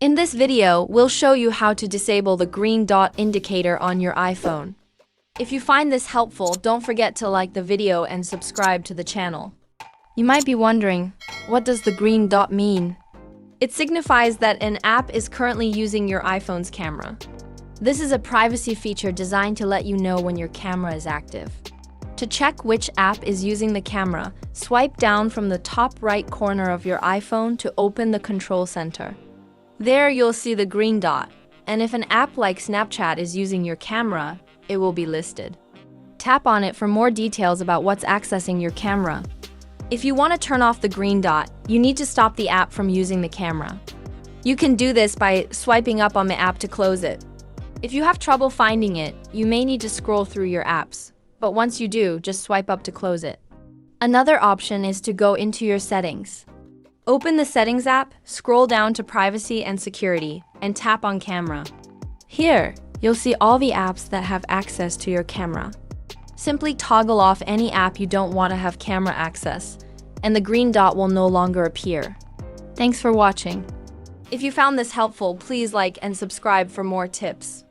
In this video, we'll show you how to disable the green dot indicator on your iPhone. If you find this helpful, don't forget to like the video and subscribe to the channel. You might be wondering, what does the green dot mean? It signifies that an app is currently using your iPhone's camera. This is a privacy feature designed to let you know when your camera is active. To check which app is using the camera, swipe down from the top right corner of your iPhone to open the control center. There you'll see the green dot, and if an app like Snapchat is using your camera, it will be listed. Tap on it for more details about what's accessing your camera. If you want to turn off the green dot, you need to stop the app from using the camera. You can do this by swiping up on the app to close it. If you have trouble finding it, you may need to scroll through your apps, but once you do, just swipe up to close it. Another option is to go into your settings. Open the Settings app, scroll down to Privacy and Security, and tap on Camera. Here, you'll see all the apps that have access to your camera. Simply toggle off any app you don't want to have camera access, and the green dot will no longer appear. Thanks for watching. If you found this helpful, please like and subscribe for more tips.